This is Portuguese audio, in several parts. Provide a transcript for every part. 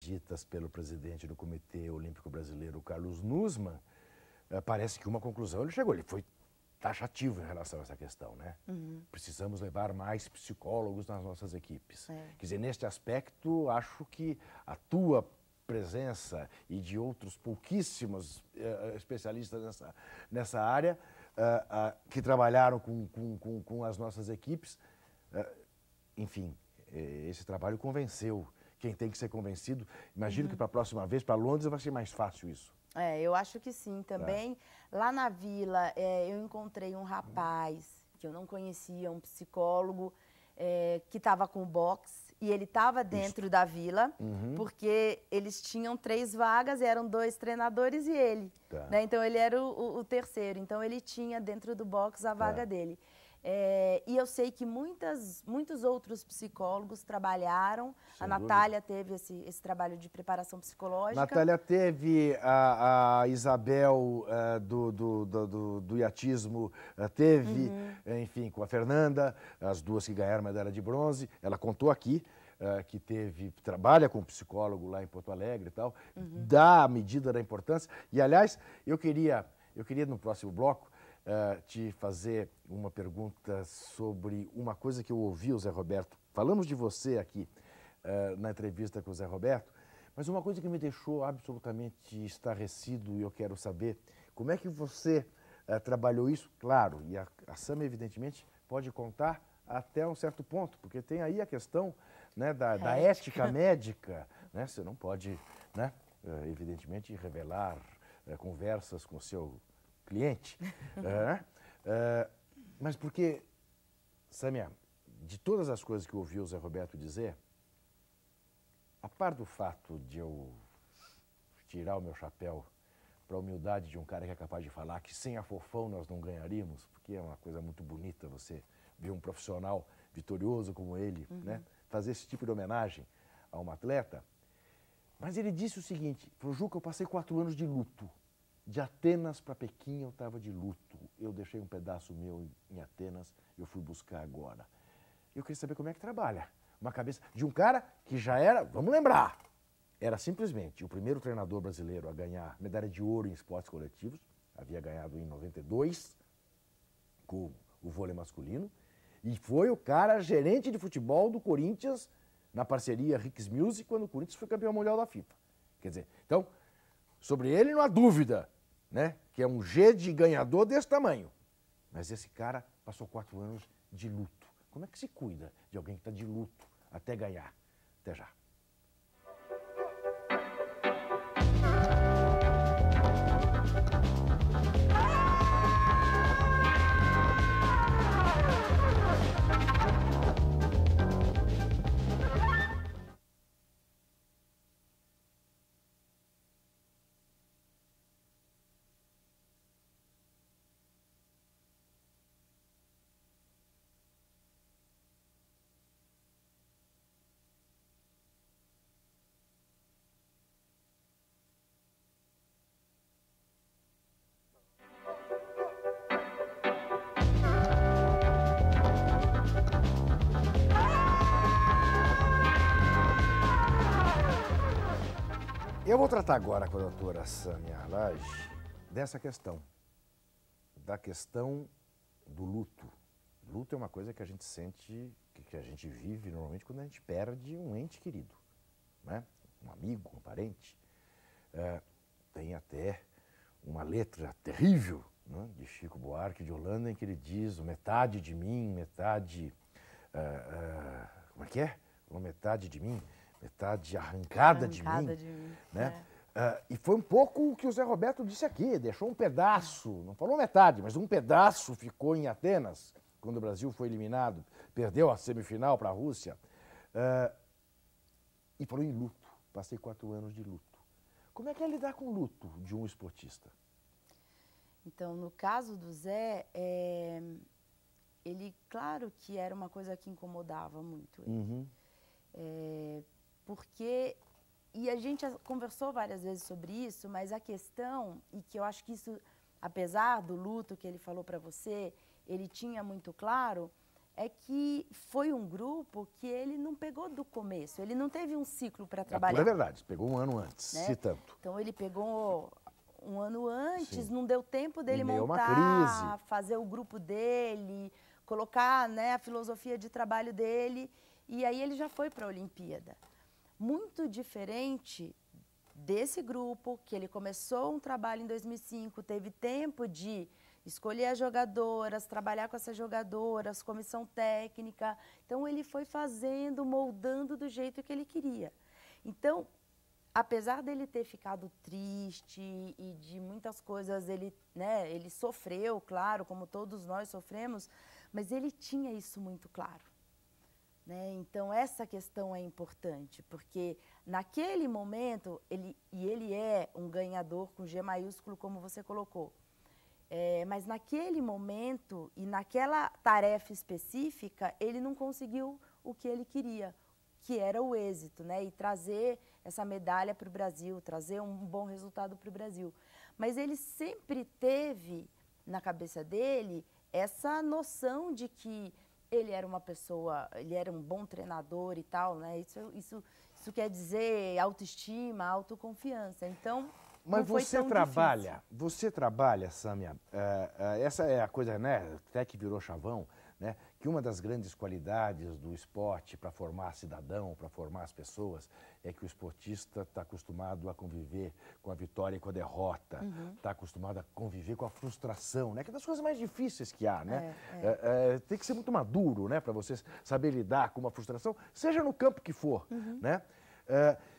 ditas pelo presidente do Comitê Olímpico Brasileiro, Carlos Nussmann, parece que uma conclusão ele chegou. Ele foi taxativo em relação a essa questão, né? Precisamos levar mais psicólogos nas nossas equipes. Quer dizer, neste aspecto, acho que a tua presença e de outros pouquíssimos especialistas nessa área que trabalharam com as nossas equipes, enfim, esse trabalho convenceu quem tem que ser convencido. Imagino que para a próxima vez, para Londres, vai ser mais fácil isso. Eu acho que sim também. Lá na Vila, eu encontrei um rapaz que eu não conhecia, um psicólogo, que estava com boxe, e ele estava dentro da Vila, porque eles tinham 3 vagas, eram 2 treinadores e ele. Né? Então, ele era o terceiro. Então, ele tinha dentro do boxe a vaga dele. E eu sei que muitos outros psicólogos trabalharam. Sem a Natália teve esse trabalho de preparação psicológica. Natália teve, a Isabel do iatismo teve, enfim, com a Fernanda, as duas que ganharam medalha de bronze. Ela contou aqui que trabalha com um psicólogo lá em Porto Alegre e tal, dá a medida da importância. E, aliás, eu queria no próximo bloco, te fazer uma pergunta sobre uma coisa que eu ouvi o Zé Roberto. Falamos de você aqui na entrevista com o Zé Roberto, mas uma coisa que me deixou absolutamente estarrecido e eu quero saber como é que você trabalhou isso. Claro, e a Sâmia, evidentemente, pode contar até um certo ponto, porque tem aí a questão, né, da ética médica. Né? Você não pode, né, evidentemente, revelar conversas com o seu cliente, mas porque, Sâmia, de todas as coisas que eu ouvi o Zé Roberto dizer, a par do fato de eu tirar o meu chapéu para a humildade de um cara que é capaz de falar que sem a Fofão nós não ganharíamos, porque é uma coisa muito bonita você ver um profissional vitorioso como ele, né, fazer esse tipo de homenagem a um atleta, mas ele disse o seguinte: Juca, eu passei 4 anos de luto. De Atenas para Pequim eu estava de luto. Eu deixei um pedaço meu em Atenas, eu fui buscar agora. Eu queria saber como é que trabalha uma cabeça de um cara que já era, vamos lembrar, era simplesmente o primeiro treinador brasileiro a ganhar medalha de ouro em esportes coletivos. Havia ganhado em 92 com o vôlei masculino. E foi o cara gerente de futebol do Corinthians na parceria Ricks Music quando o Corinthians foi campeão mundial da FIFA. Quer dizer, então, sobre ele não há dúvida, né, que é um G de ganhador desse tamanho. Mas esse cara passou 4 anos de luto. Como é que se cuida de alguém que está de luto até ganhar? Até já. Eu vou tratar agora com a doutora Sâmia Arlage dessa questão, da questão do luto. Luto é uma coisa que a gente sente, que a gente vive normalmente quando a gente perde um ente querido, né? Um amigo, um parente. Tem até uma letra terrível, né, de Chico Buarque de Holanda, em que ele diz: metade de mim, metade... como é que é? Uma metade de mim, metade arrancada de mim, né? E foi um pouco o que o Zé Roberto disse aqui, deixou um pedaço, não falou metade, mas um pedaço ficou em Atenas, quando o Brasil foi eliminado, perdeu a semifinal para a Rússia, e falou em luto, passei 4 anos de luto. Como é que é lidar com o luto de um esportista? Então, no caso do Zé, ele, claro que era uma coisa que incomodava muito ele. Porque, e a gente conversou várias vezes sobre isso, mas a questão, e que eu acho que isso, apesar do luto que ele falou para você, ele tinha muito claro, é que foi um grupo que ele não pegou do começo, ele não teve um ciclo para trabalhar. É verdade, pegou um ano antes, né? se tanto. Então ele pegou um ano antes, Sim. não deu tempo dele Em meio a uma montar, crise. fazer o grupo dele, colocar, né, a filosofia de trabalho dele, e aí ele já foi para a Olimpíada. Muito diferente desse grupo, que ele começou um trabalho em 2005, teve tempo de escolher as jogadoras, trabalhar com essas jogadoras, comissão técnica. Então, ele foi fazendo, moldando do jeito que ele queria. Então, apesar dele ter ficado triste e de muitas coisas, ele, né, ele sofreu, claro, como todos nós sofremos, mas ele tinha isso muito claro. Né? Então, essa questão é importante, porque naquele momento, ele é um ganhador com G maiúsculo, como você colocou. Mas naquele momento e naquela tarefa específica, ele não conseguiu o que ele queria, que era o êxito, né? E trazer essa medalha para o Brasil, trazer um bom resultado para o Brasil. Mas ele sempre teve na cabeça dele essa noção de que ele era uma pessoa, ele era um bom treinador e tal, né? Isso quer dizer autoestima, autoconfiança. Então, mas não foi tão difícil. Você trabalha, Sâmia, essa é a coisa, né, até que virou chavão, né, que uma das grandes qualidades do esporte para formar cidadão, para formar as pessoas, é que o esportista está acostumado a conviver com a vitória e com a derrota, está acostumado a conviver com a frustração, né, que é das coisas mais difíceis que há, né? Tem que ser muito maduro, né, para você saber lidar com uma frustração, seja no campo que for, né?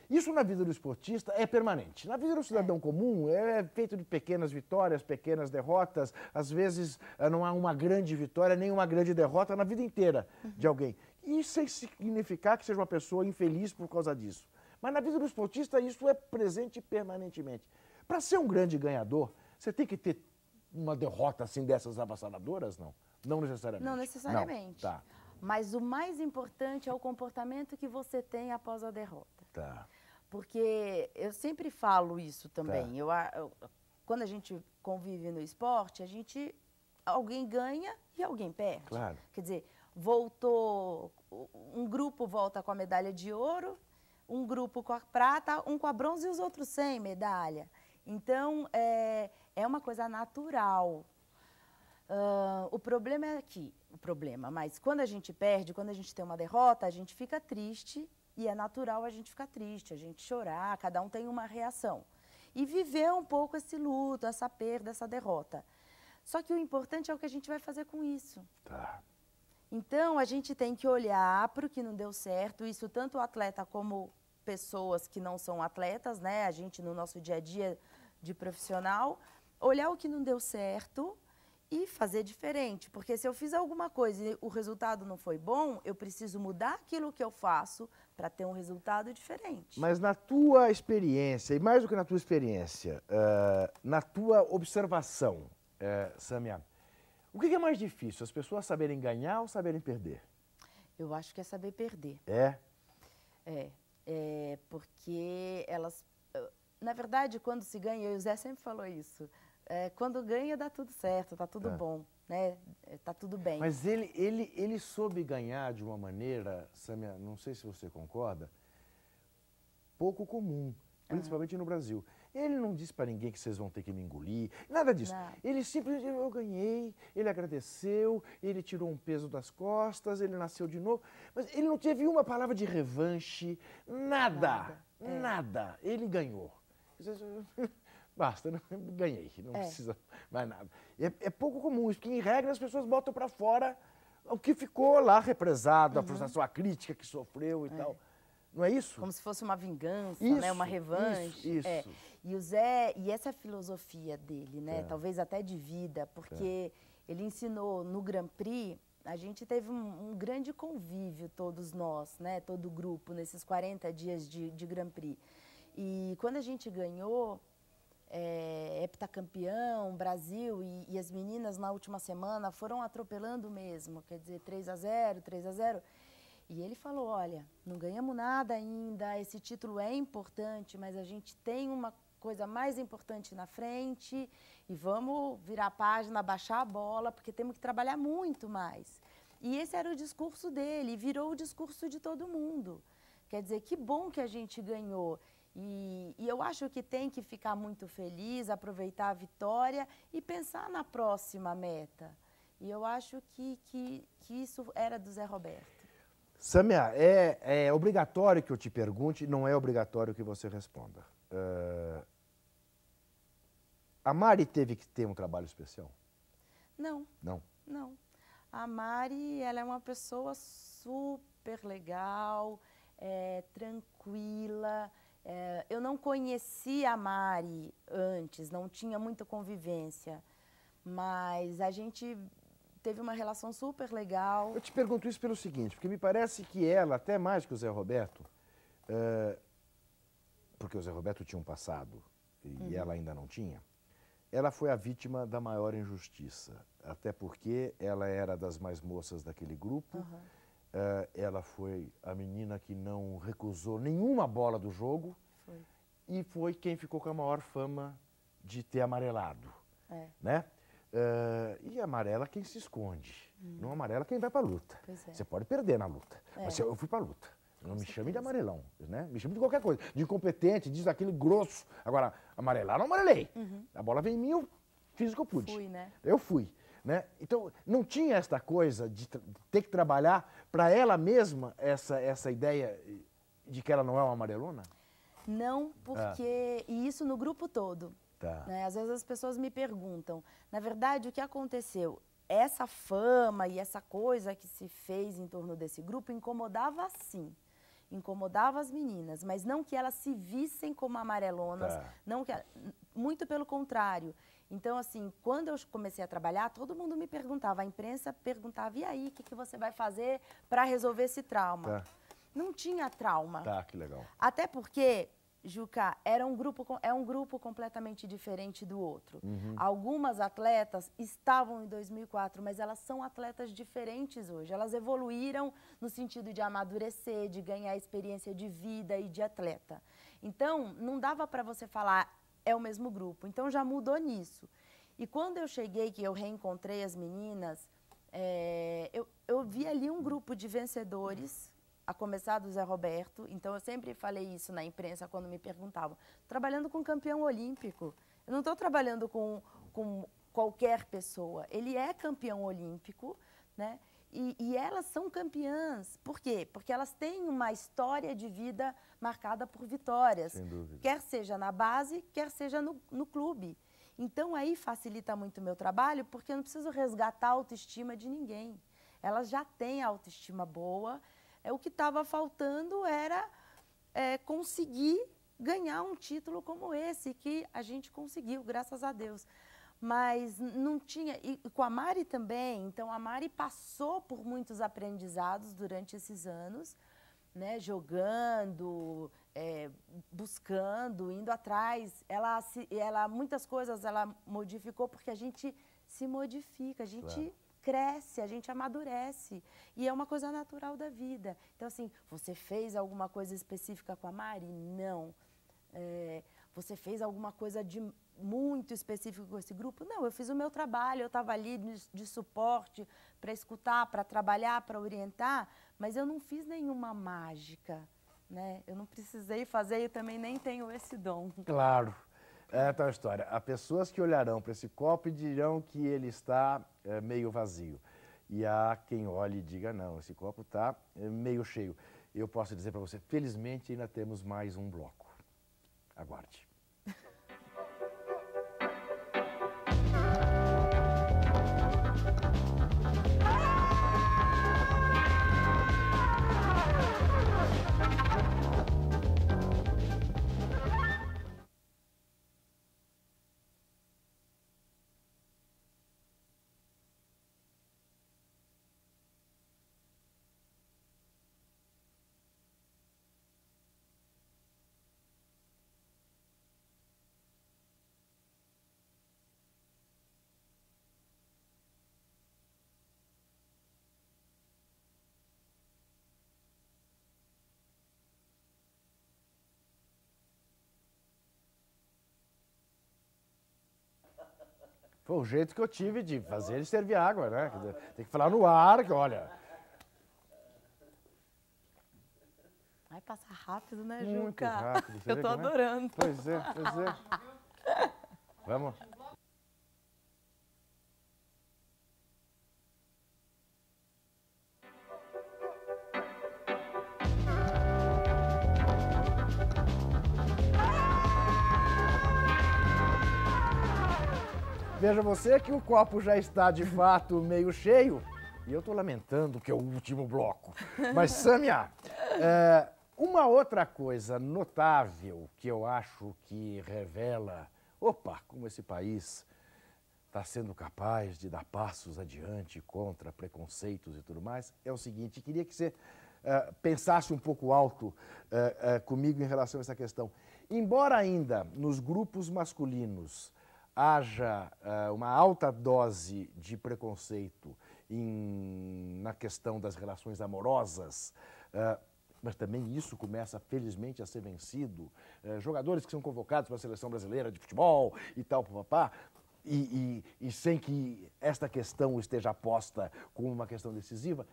Isso na vida do esportista é permanente. Na vida do cidadão comum é feito de pequenas vitórias, pequenas derrotas. Às vezes não há uma grande vitória nem uma grande derrota na vida inteira de alguém. E sem significar que seja uma pessoa infeliz por causa disso. Mas na vida do esportista isso é presente permanentemente. Para ser um grande ganhador, você tem que ter uma derrota assim dessas avassaladoras? Não. Não necessariamente. Não necessariamente. Não. Tá. Mas o mais importante é o comportamento que você tem após a derrota. Tá. Porque eu sempre falo isso também. Quando a gente convive no esporte, alguém ganha e alguém perde. Claro. Quer dizer, um grupo volta com a medalha de ouro, um grupo com a prata, um com a bronze e os outros sem medalha. Então, é uma coisa natural. O problema é mas quando a gente perde, quando a gente tem uma derrota, a gente fica triste. E é natural a gente ficar triste, a gente chorar, cada um tem uma reação. E viver um pouco esse luto, essa perda, essa derrota. Só que o importante é o que a gente vai fazer com isso. Tá. Então, a gente tem que olhar para o que não deu certo, isso tanto o atleta como pessoas que não são atletas, né? A gente no nosso dia a dia de profissional, olhar o que não deu certo e fazer diferente, porque se eu fiz alguma coisa e o resultado não foi bom, eu preciso mudar aquilo que eu faço para ter um resultado diferente. Mas na tua experiência, e mais do que na tua experiência, na tua observação, Sâmia, o que é mais difícil, as pessoas saberem ganhar ou saberem perder? Eu acho que é saber perder. Porque elas... Na verdade, quando se ganha, e o Zé sempre falou isso, quando ganha dá tudo certo, tá tudo bom, né? Tá tudo bem. Mas ele soube ganhar de uma maneira, Sâmia, não sei se você concorda, pouco comum, principalmente no Brasil. Ele não disse para ninguém que vocês vão ter que me engolir, nada disso. Não. Ele simplesmente, eu ganhei, ele agradeceu, ele tirou um peso das costas, ele nasceu de novo, mas ele não teve uma palavra de revanche, nada. Ele ganhou. Basta, ganhei, não precisa mais nada. É pouco comum isso, porque em regra as pessoas botam para fora o que ficou lá represado, a frustração, a crítica que sofreu e tal. Não é isso? Como se fosse uma vingança, isso, né? Uma revanche. Isso. E o Zé, e essa filosofia dele, né? Talvez até de vida, porque ele ensinou no Grand Prix, a gente teve um grande convívio, todos nós, né? Todo o grupo, nesses 40 dias de Grand Prix. E quando a gente ganhou, heptacampeão, Brasil, e as meninas na última semana foram atropelando mesmo, quer dizer, 3-0, 3-0. E ele falou, olha, não ganhamos nada ainda, esse título é importante, mas a gente tem uma coisa mais importante na frente e vamos virar a página, baixar a bola, porque temos que trabalhar muito mais. E esse era o discurso dele, virou o discurso de todo mundo. Quer dizer, que bom que a gente ganhou. E eu acho que tem que ficar muito feliz, aproveitar a vitória e pensar na próxima meta. E eu acho que isso era do Zé Roberto. Sâmia, é obrigatório que eu te pergunte, não é obrigatório que você responda. A Mari teve que ter um trabalho especial? Não. Não? Não. A Mari, ela é uma pessoa super legal, tranquila. Eu não conhecia a Mari antes, não tinha muita convivência, mas a gente teve uma relação super legal. Eu te pergunto isso pelo seguinte, porque me parece que ela, até mais que o Zé Roberto, porque o Zé Roberto tinha um passado e ela ainda não tinha, ela foi a vítima da maior injustiça, até porque ela era das mais moças daquele grupo, ela foi a menina que não recusou nenhuma bola do jogo e foi quem ficou com a maior fama de ter amarelado, né? E amarela quem se esconde, não amarela quem vai para a luta. Você pode perder na luta, mas eu fui para a luta. Não me chame de amarelão, né? Me chame de qualquer coisa, de incompetente, diz aquele grosso. Agora, amarelar, não amarelei. A bola veio em mim, eu fiz o que eu pude. Fui, né? Eu fui, né? Então, não tinha esta coisa de ter que trabalhar para ela mesma essa ideia de que ela não é uma amarelona? Não, porque... E isso no grupo todo. Tá. Né? Às vezes as pessoas me perguntam, na verdade, o que aconteceu? Essa fama e essa coisa que se fez em torno desse grupo incomodava sim. Incomodava as meninas, mas não que elas se vissem como amarelonas, não que, muito pelo contrário. Então, assim, quando eu comecei a trabalhar, todo mundo me perguntava, a imprensa perguntava, e aí, o que você vai fazer para resolver esse trauma? Não tinha trauma. Que legal. Até porque, Juca, é um grupo completamente diferente do outro. Algumas atletas estavam em 2004, mas elas são atletas diferentes hoje. Elas evoluíram no sentido de amadurecer, de ganhar experiência de vida e de atleta. Então, não dava para você falar, é o mesmo grupo. Então, já mudou nisso. E quando eu cheguei, que eu reencontrei as meninas, eu vi ali um grupo de vencedores, a começar do Zé Roberto. Então, eu sempre falei isso na imprensa quando me perguntavam. Trabalhando com campeão olímpico. Eu não estou trabalhando com qualquer pessoa. Ele é campeão olímpico, né? E elas são campeãs. Por quê? Porque elas têm uma história de vida marcada por vitórias. Sem dúvida. Quer seja na base, quer seja no clube. Então, aí facilita muito o meu trabalho, porque eu não preciso resgatar a autoestima de ninguém. Elas já têm a autoestima boa. O que estava faltando era conseguir ganhar um título como esse, que a gente conseguiu, graças a Deus. Mas não tinha... E com a Mari também. Então, a Mari passou por muitos aprendizados durante esses anos, né? Jogando, buscando, indo atrás. Muitas coisas ela modificou porque a gente se modifica, a gente cresce, a gente amadurece. E é uma coisa natural da vida. Então, assim, você fez alguma coisa específica com a Mari? Não. Você fez alguma coisa de muito específico com esse grupo? Não, eu fiz o meu trabalho, eu estava ali de suporte para escutar, para trabalhar, para orientar, mas eu não fiz nenhuma mágica, né? Eu não precisei fazer e também nem tenho esse dom. Claro. É tal história. Há pessoas que olharão para esse copo e dirão que ele está meio vazio. E há quem olhe e diga, não, esse copo está meio cheio. Eu posso dizer para você, felizmente ainda temos mais um bloco. Aguarde. Foi o jeito que eu tive de fazer ele servir água, né? Tem que falar no ar, que olha... Ai, passa rápido, né, Muito Juca? rápido. Eu tô adorando. Pois é, pois é. Vamos. Veja você que o copo já está de fato meio cheio e eu estou lamentando que é o último bloco. Mas, Sâmia, uma outra coisa notável que eu acho que revela, como esse país está sendo capaz de dar passos adiante contra preconceitos e tudo mais, é o seguinte, queria que você pensasse um pouco alto comigo em relação a essa questão. Embora ainda nos grupos masculinos haja uma alta dose de preconceito na questão das relações amorosas, mas também isso começa, felizmente, a ser vencido. Jogadores que são convocados para a seleção brasileira de futebol e tal, papapá, e sem que esta questão esteja posta como uma questão decisiva,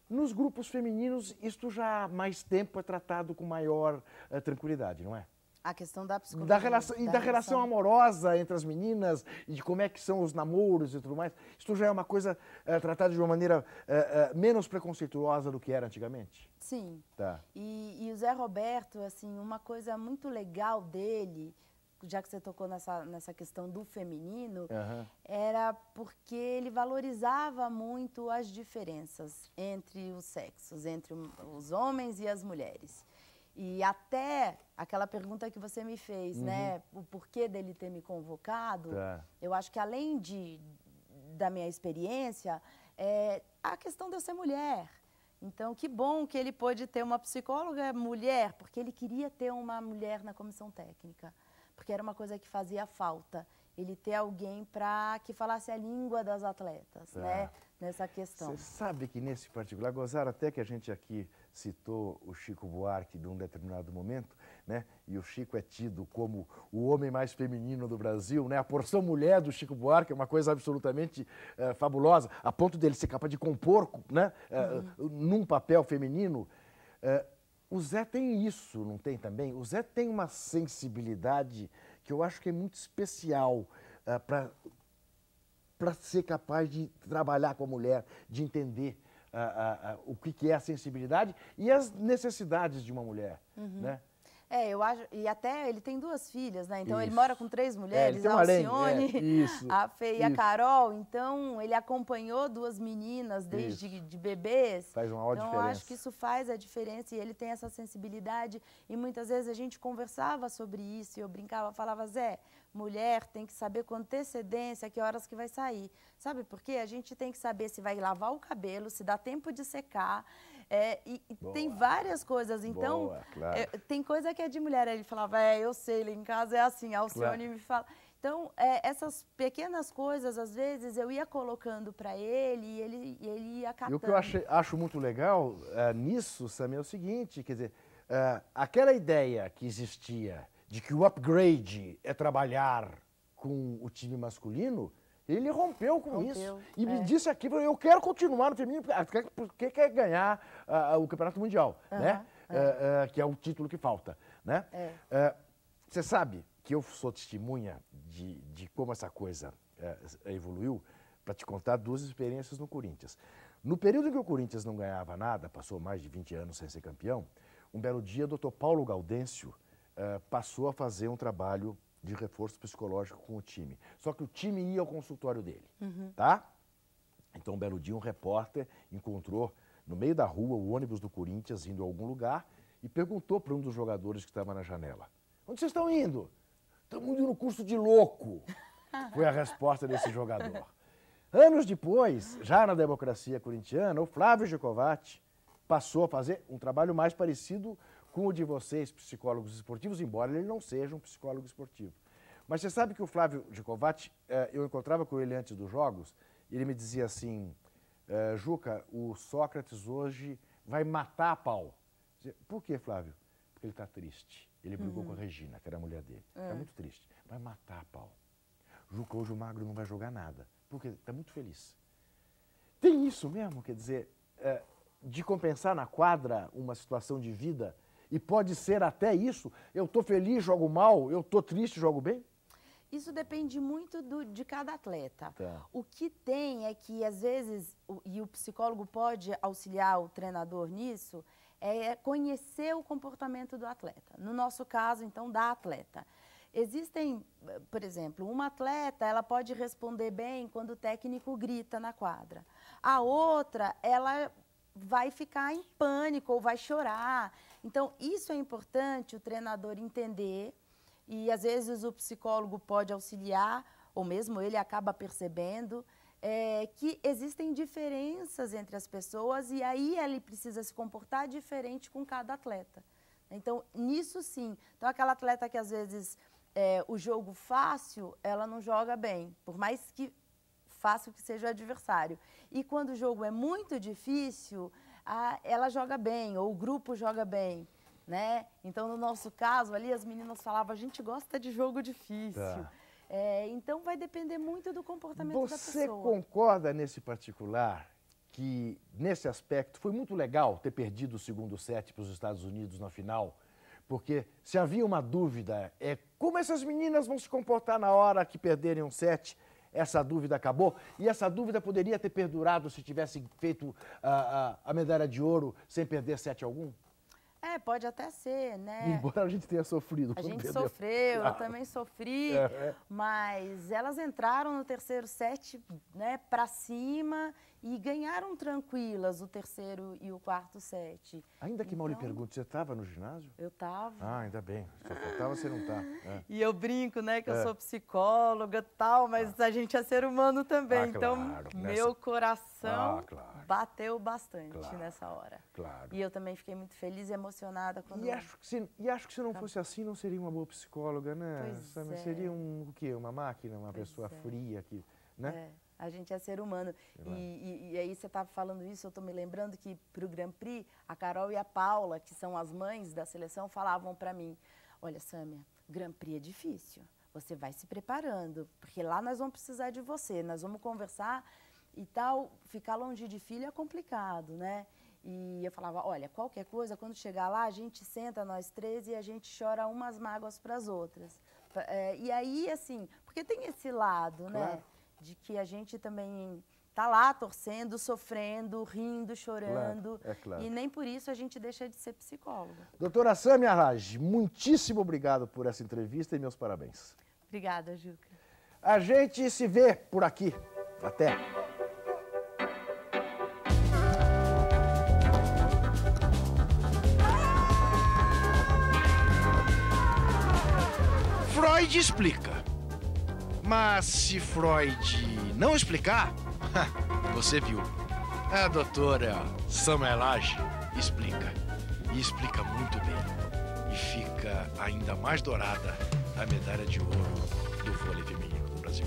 nos grupos femininos isto já há mais tempo é tratado com maior tranquilidade, não é? A questão da psicologia. Da relação amorosa entre as meninas e de como é que são os namoros e tudo mais. Isso já é uma coisa tratada de uma maneira menos preconceituosa do que era antigamente? Sim. Tá. E o Zé Roberto, assim, uma coisa muito legal dele, já que você tocou nessa questão do feminino, era porque ele valorizava muito as diferenças entre os sexos, entre os homens e as mulheres. E até aquela pergunta que você me fez, né, o porquê dele ter me convocado, eu acho que além da minha experiência, a questão de eu ser mulher. Então, que bom que ele pôde ter uma psicóloga mulher, porque ele queria ter uma mulher na comissão técnica, porque era uma coisa que fazia falta, ele ter alguém que falasse a língua das atletas, né, nessa questão. Você sabe que nesse particular, gozaram até que a gente aqui citou o Chico Buarque de um determinado momento, né? E o Chico é tido como o homem mais feminino do Brasil, né? A porção mulher do Chico Buarque é uma coisa absolutamente fabulosa, a ponto dele ser capaz de compor, né? Num papel feminino. O Zé tem isso, não tem também? O Zé tem uma sensibilidade que eu acho que é muito especial para ser capaz de trabalhar com a mulher, de entender o que é a sensibilidade e as necessidades de uma mulher, né? Eu acho, e até ele tem 2 filhas, né? Então Isso. ele mora com 3 mulheres, a Alcione, a Fê e a Carol. Então ele acompanhou 2 meninas desde de bebês. Faz uma ótima diferença. Então eu acho que isso faz a diferença e ele tem essa sensibilidade. E muitas vezes a gente conversava sobre isso e eu brincava, falava, Zé, mulher tem que saber com antecedência que horas que vai sair. Sabe por quê? A gente tem que saber se vai lavar o cabelo, se dá tempo de secar. E tem várias coisas. Então, tem coisa que é de mulher. Ele falava, eu sei, lá em casa é assim, a Alcione me fala. Então, essas pequenas coisas, às vezes, eu ia colocando para ele e ele ia catando. E o que eu acho muito legal nisso, Samia, é o seguinte, quer dizer, aquela ideia que existia de que o upgrade é trabalhar com o time masculino, ele rompeu com isso. E me disse aqui, eu quero continuar no feminino, porque quer ganhar o Campeonato Mundial, né? Que é o título que falta, né? Você sabe que eu sou testemunha de como essa coisa evoluiu, para te contar 2 experiências no Corinthians. No período em que o Corinthians não ganhava nada, passou mais de 20 anos sem ser campeão, um belo dia o Dr. Paulo Gaudêncio passou a fazer um trabalho de reforço psicológico com o time. Só que o time ia ao consultório dele, tá? Então, um belo dia, um repórter encontrou no meio da rua o ônibus do Corinthians indo a algum lugar e perguntou para um dos jogadores que estava na janela, onde vocês estão indo? Estamos indo no curso de louco, foi a resposta desse jogador. Anos depois, já na democracia corintiana, o Flávio Gicovati passou a fazer um trabalho mais parecido com o de vocês, psicólogos esportivos, embora ele não seja um psicólogo esportivo. Mas você sabe que o Flávio Gicovati, eu encontrava com ele antes dos jogos, e ele me dizia assim, Juca, o Sócrates hoje vai matar a pau. Por quê, Flávio? Porque ele está triste. Ele brigou com a Regina, que era a mulher dele. Está muito triste. Vai matar a pau. Juca, hoje o Magro não vai jogar nada, porque está muito feliz. Tem isso mesmo, quer dizer, de compensar na quadra uma situação de vida, e pode ser até isso, eu estou feliz, jogo mal, eu estou triste, jogo bem? Isso depende muito de cada atleta. Tá. O que tem é que, às vezes, e o psicólogo pode auxiliar o treinador nisso, é conhecer o comportamento do atleta. No nosso caso, então, da atleta. Existem, por exemplo, uma atleta, ela pode responder bem quando o técnico grita na quadra. A outra, ela vai ficar em pânico ou vai chorar. Então, isso é importante o treinador entender. E, às vezes, o psicólogo pode auxiliar, ou mesmo ele acaba percebendo, que existem diferenças entre as pessoas e aí ele precisa se comportar diferente com cada atleta. Então, nisso sim. Então, aquela atleta que, às vezes, o jogo fácil, ela não joga bem, por mais que fácil que seja o adversário. E quando o jogo é muito difícil, ela joga bem, ou o grupo joga bem. Né? Então, no nosso caso, ali as meninas falavam, a gente gosta de jogo difícil. Tá. Então, vai depender muito do comportamento da pessoa. Você concorda nesse particular que, nesse aspecto, foi muito legal ter perdido o segundo set para os Estados Unidos na final? Porque se havia uma dúvida, como essas meninas vão se comportar na hora que perderem um set? Essa dúvida acabou e essa dúvida poderia ter perdurado se tivessem feito a medalha de ouro sem perder set algum? Pode até ser, né? Embora a gente tenha sofrido. A gente sofreu, eu também sofri, mas elas entraram no terceiro set, né, para cima e ganharam tranquilas o terceiro e o quarto set. Ainda que mal lhe pergunte, você estava no ginásio? Eu estava. Ainda bem. Só faltava você não estar. E eu brinco, né, que eu sou psicóloga e tal, mas a gente é ser humano também. Então, meu coração bateu bastante nessa hora. Claro. E eu também fiquei muito feliz e emocionada quando... Acho que se não fosse assim, não seria uma boa psicóloga, né? Seria o quê? Uma máquina, uma pessoa fria, que, né? A gente é ser humano. E aí você estava falando isso, eu estou me lembrando que para o Grand Prix, a Carol e a Paula, que são as mães da seleção, falavam para mim, olha, Sâmia, Grand Prix é difícil, você vai se preparando, porque lá nós vamos precisar de você, nós vamos conversar e tal, ficar longe de filho é complicado, né? E eu falava, olha, qualquer coisa, quando chegar lá, a gente senta, nós três, e a gente chora umas mágoas para as outras. E aí, assim, porque tem esse lado, né? De que a gente também tá lá torcendo, sofrendo, rindo, chorando. E nem por isso a gente deixa de ser psicóloga. Doutora Sâmia Raj, muitíssimo obrigado por essa entrevista e meus parabéns. Obrigada, Juca. A gente se vê por aqui. Até. Freud explica. Mas se Freud não explicar, você viu. A doutora Sâmia Raj explica. E explica muito bem. E fica ainda mais dourada a medalha de ouro do vôlei feminino no Brasil.